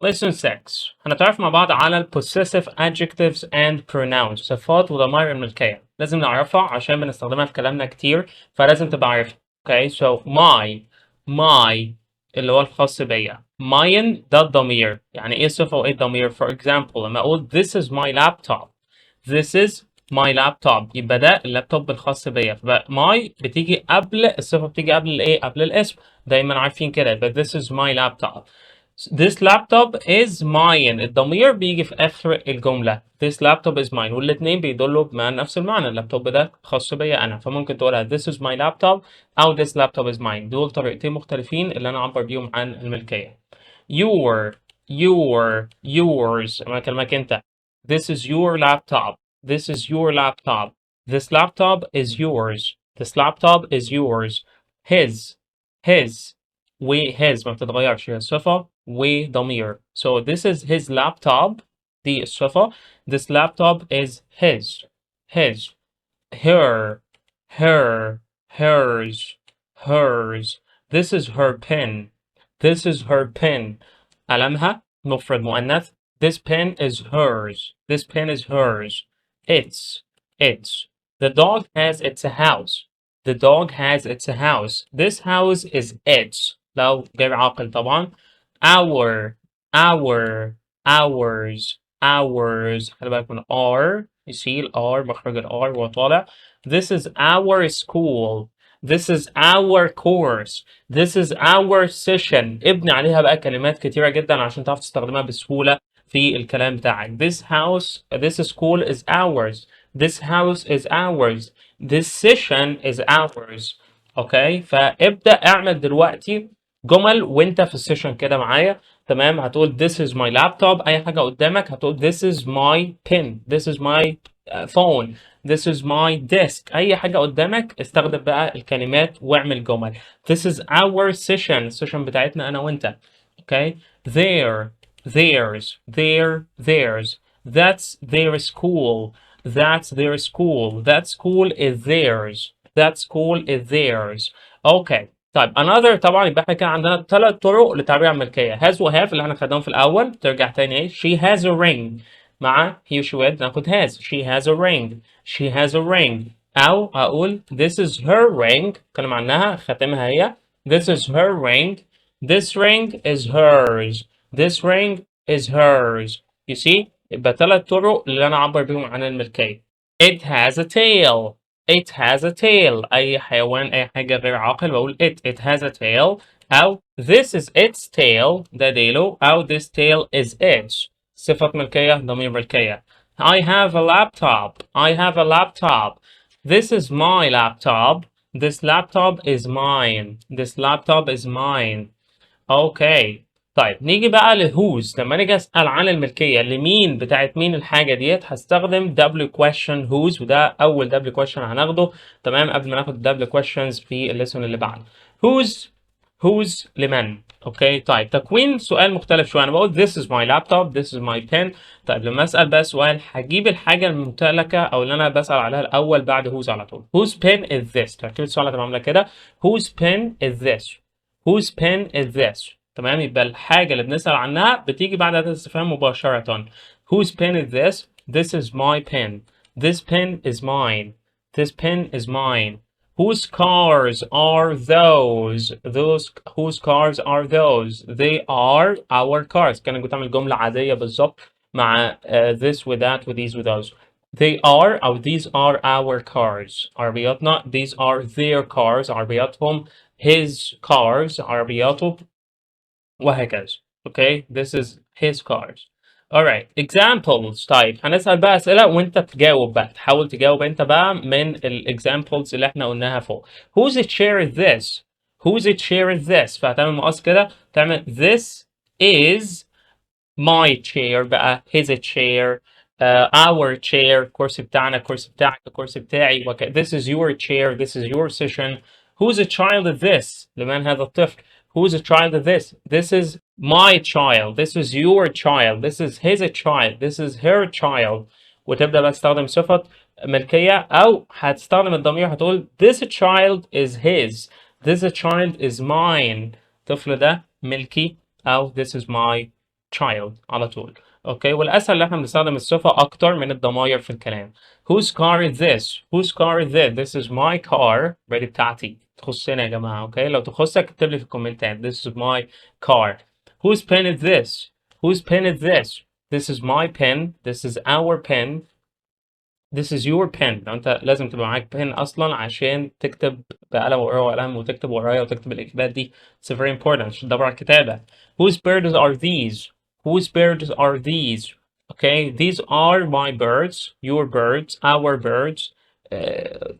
Lesson 6 هنتعرف مع بعض على ال Possessive adjectives and pronouns صفات وضمائر الملكية. لازم نعرفها عشان بنستخدمها في كلامنا كتير، فلازم تبقى عارفها. Okay, so my اللي هو الخاص بيا. mine ده الضمير. يعني ايه صفة وايه الضمير؟ For example لما اقول this is my laptop. This is my laptop يبقى ده اللابتوب الخاص بيا. فبقى my بتيجي قبل الصفة، بتيجي قبل الايه؟ قبل الاسم. دايما عارفين كده. يبقى this is my laptop. This laptop is mine. الضمير بيجي في آخر الجملة. This laptop is mine. والاتنين بيدلوا بمعنى نفس المعنى. اللابتوب ده خاص بيا أنا. فممكن تقولها this is my laptop أو this laptop is mine. دول طريقتين مختلفين اللي أنا أعبر بيهم عن الملكية. yours. أنا أكلمك أنت. This is your laptop. This is your laptop. This laptop is yours. This laptop is yours. His وhis ما بتتغيرش، هي صفة وضمير. So this is his laptop. دي الصفة. This laptop is his. Her. Hers. This is her pen. قلمها مفرد مؤنث. This pen is hers. It's. The dog has its house. This house is its. لو غير عاقل طبعا. ours. خلي بالك من R. You see ال R مخرج ال R وهو طالع. This is our school. This is our course. This is our session. ابني عليها بقى كلمات كتيرة جدا عشان تعرف تستخدمها بسهولة في الكلام بتاعك. This school is ours. This house is ours. This session is ours. اوكي، فابدأ اعمل دلوقتي جمل وانت في السيشن كده معايا. تمام، هتقول this is my laptop. اي حاجة قدامك هتقول this is my pen. This is my phone. This is my desk. اي حاجة قدامك استخدم بقى الكلمات واعمل جمل. This is our session. السيشن بتاعتنا انا وانت. اوكي، theirs. That's their school. That school is theirs. اوكي، طيب another طبعا يبقى احنا كده عندنا 3 طرق لتعبير عن الملكية. has و have اللي احنا خدناهم في الأول. ترجع تاني ايه؟ she has a ring. مع he she with ناخد has. she has a ring. أو أقول this is her ring. اتكلم عنها ختمها هي. This is her ring. This ring is hers. You see؟ يبقى 3 طرق اللي أنا أعبر بيهم عن الملكية. It has a tail. أي حيوان، أي حاجة غير عاقل بقول it has a tail. أو this is its tail. ده ديله. أو this tail is its. صفة ملكية، ضمير ملكية. I have a laptop. This is my laptop. This laptop is mine. اوكي، طيب نيجي بقى لwhose. لما نيجي اسال عن الملكيه لمين، بتاعت مين الحاجه ديت، هستخدم W question whose. وده اول W question هناخده. تمام، قبل ما ناخد W questions في الليسون اللي بعده. whose لمن. اوكي، طيب تكوين سؤال مختلف شويه. انا بقول this is my laptop. This is my pen. طيب لما اسال بقى سؤال هجيب الحاجه الممتلكه او اللي انا بسال عليها الاول بعد whose على طول. whose pen is this. ترتيب السؤال هتبقى عامله كده. whose pen is this. تمام، يبقى الحاجة اللي بنسأل عنها بتيجي بعد هذا الاستفهام مباشرة. Whose pen is this? This is my pen. This pen is mine. Whose cars are those? Whose cars are those? They are our cars. كأنك بتعمل جملة عادية بالظبط مع this with that with these with those. They are أو these are our cars. عربياتنا. These are their cars. عربياتهم. His cars. عربياته. وهكذا. Okay, this is his cars. Alright, examples. طيب هنسأل بقى أسئلة وأنت تجاوب بقى، تحاول تجاوب أنت بقى من examples اللي احنا قلناها فوق. Whose chair is this؟ فهتعمل مقص كده، تعمل this is my chair بقى، his chair, our chair، الكرسي بتاعنا، الكرسي بتاعك، الكرسي بتاعي. This is your chair. This is your session. Whose child is this؟ لمن هذا الطفل؟ Whose child is this? This is my child. This is your child. This is his child. This is her child. وتبدأ بقى تستخدم صفة ملكية أو هتستخدم الضمير، هتقول this child is his. This child is mine. الطفل ده ملكي. أو this is my child على طول. اوكي، والاسهل اللي احنا بنستخدم الصفة اكتر من الضمائر في الكلام. whose car is this whose car is this this is my car ready بتاعتي، تخصنا يا جماعة. اوكي، لو تخصك اكتب لي في الكومنتات this is my car. whose pen is this whose pen is this this is my pen this is our pen this is your pen. لو انت لازم تبقى معاك pen اصلا عشان تكتب بقلم وقلم وتكتب ورايا وتكتب الاجابات دي. it's very important عشان تدور على الكتابة. whose birds are these whose birds are these okay these are my birds your birds our birds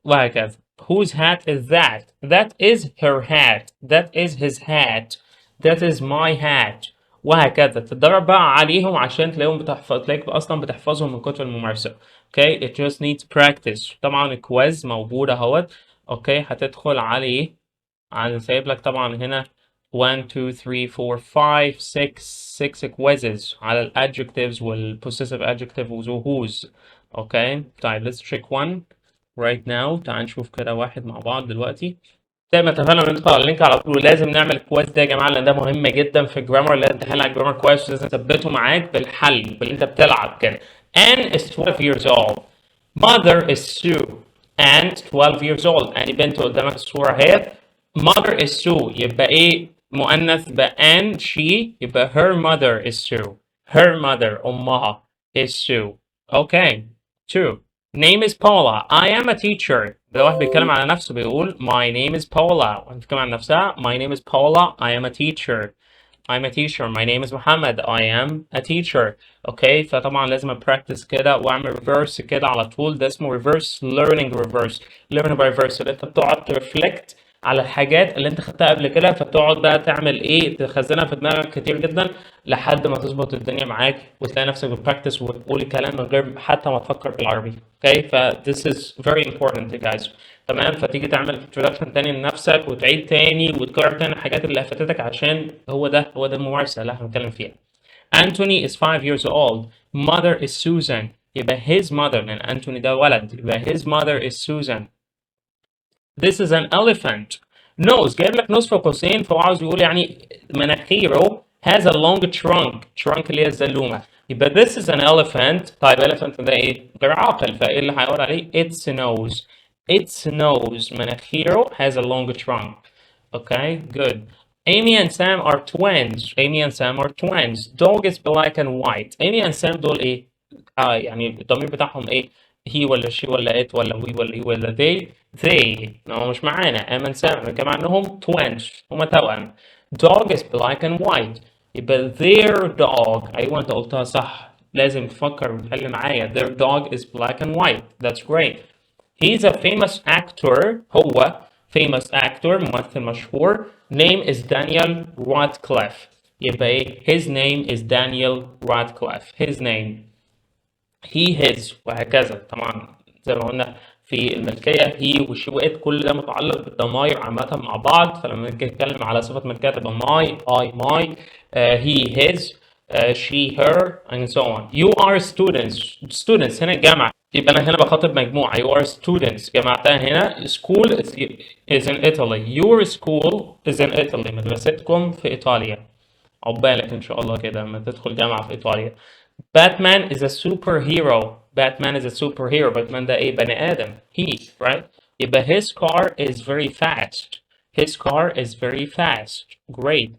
وهكذا. whose hat is that that is her hat that is his hat that is my hat وهكذا. تتدرب بقى عليهم عشان تلاقيهم تلاقيك اصلا بتحفظهم من كتر الممارسة. okay it just needs practice. طبعا الكويز موجود اهوت. اوكي، هتدخل عليه سايب لك طبعا هنا 1 2 3 4 5 6 quizzes على ال adjectives وال possessive adjective و whose. اوكي طيب let's check one right now. تعال نشوف كده واحد مع بعض دلوقتي. زي ما اتفقنا ندخل على اللينك على طول. لازم نعمل الكويز ده يا جماعه لان ده مهم جدا في الجرامر. لازم تحل على الجرامر كويس ولازم تثبته معاك بالحل باللي انت بتلعب كده. Anne is 12 years old. Mother is Sue. Anne 12 years old. يعني بنت قدامك الصورة اهي. Mother is Sue يبقى ايه مؤنث بأن she يبقى her mother is Sue. Her mother أمها is Sue. Okay. 2. Name is Paula. I am a teacher. ده واحد بيتكلم على نفسه بيقول my name is Paula. واحد بيتكلم عن نفسها my name is Paula. I am a teacher. I'm a teacher. My name is Mohamed. I am a teacher. اوكي، فطبعا لازم practice كده واعمل reverse كده على طول. ده اسمه reverse learning reverse. learning by reverse اللي انت بتقعد ترفلكت على الحاجات اللي انت خدتها قبل كده، فتقعد بقى تعمل ايه تخزنها في دماغك كتير جدا لحد ما تظبط الدنيا معاك وتلاقي نفسك بتبراكتس وتقول الكلام من غير حتى ما تفكر بالعربي. اوكي، ف this is very important you guys. تمام، فتيجي تعمل introduction تاني لنفسك وتعيد تاني وتكرر تاني الحاجات اللي فاتتك عشان هو ده الممارسة اللي احنا بنتكلم فيها. Anthony is 5 years old. Mother is Susan. يبقى his mother لأن أنتوني ده ولد يبقى his mother is Susan. This is an elephant. Nose جايب لك نص في قوسين فهو عاوز يقول يعني مناخيره has a long trunk اللي هي الزلومة. يبقى this is an elephant. طيب elephant ده ايه؟ غير عاقل فايه اللي هيقول عليه؟ its nose. Its nose مناخيره has a long trunk. Okay, good. Amy and Sam are twins. Amy and Sam are twins. Dog is black and white. Amy and Sam دول ايه؟ يعني الضمير بتاعهم ايه؟ he ولا she ولا it ولا we ولا he ولا they هو مش معانا. Am and Sam كمان انهم twins هما توأم. Dog is black and white يبقى their dog. ايوه انت قلتها صح، لازم تفكر وتحل معايا. Their dog is black and white. That's great. He's a famous actor. هو famous actor ممثل مشهور. Name is Daniel Radcliffe. يبقى ايه؟ His name is Daniel Radcliffe. His name. he his وهكذا. طبعا زي ما قلنا في الملكية he وشي وات كل ده متعلق بالضمائر عامة مع بعض. فلما نيجي نتكلم على صفة ملكية تبقى my I my he his she her and so on. You are students هنا جامعة يبقى أنا هنا بخاطب مجموعة. you are students جمعتها هنا. school is in Italy. your school is in Italy. مدرستكم في إيطاليا. عقبالك إن شاء الله كده لما تدخل جامعة في إيطاليا. Batman is a superhero. Batman is a superhero. Batman ده ايه؟ بني آدم. He, right? يبقى his car is very fast. His car is very fast. Great.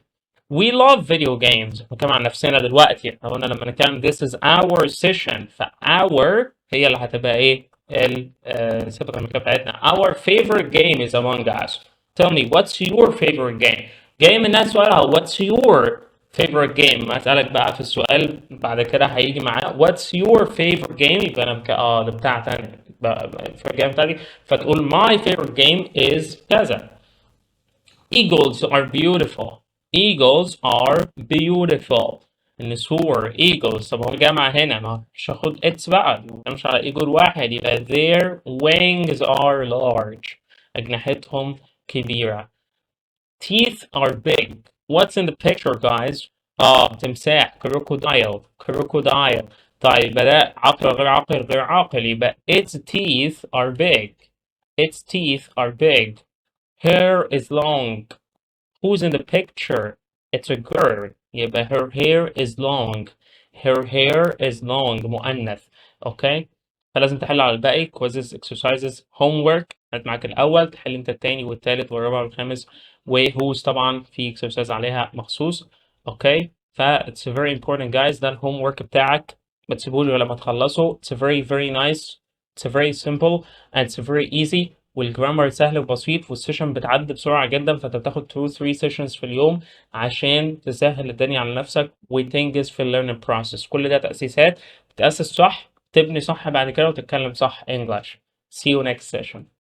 We love video games. نتكلم عن نفسنا دلوقتي. احنا قلنا لما نتكلم this is our session. our هي اللي هتبقى ايه؟ الصفة الملكية بتاعتنا. Our favorite game is Among Us. Tell me what's your favorite game? جاي من الناس سؤالها what's your favorite game. ما اسالك بقى في السؤال بعد كده هيجي معاه what's your favorite game يبقى انا ده بتاع تاني favorite game تاني فتقول my favorite game is كذا. Eagles are beautiful. Eagles are beautiful. النسور eagles. طب هو الجامعة هنا ما مش هاخد its بقى مش على eagle واحد يبقى their wings are large. أجنحتهم كبيرة. Teeth are big. What's in the picture guys? تمساح crocodile. طيب ده عقل غير عاقل يبقى its teeth are big. Its teeth are big. Hair is long. Who's in the picture? It's a girl. يبقى her hair is long. her hair is long مؤنث. اوكي، فلازم تحل على الباقي quizzes exercises homework. هات معاك الاول تحل انت التاني والتالت والرابع والخامس، وهوز طبعا في exercise عليها مخصوص. اوكي، ف it's very important guys. ده الهوم ورك بتاعك، ما تسيبوش لما تخلصوا. it's very very nice, it's very simple and it's very easy. والجرامر سهل وبسيط، والسيشن بتعدي بسرعة جدا، فانت بتاخد 2-3 sessions في اليوم عشان تسهل الدنيا على نفسك وتنجز في الليرنينج بروسيس. كل ده تأسيسات، تأسس صح تبني صح بعد كده وتتكلم صح English. See you next session.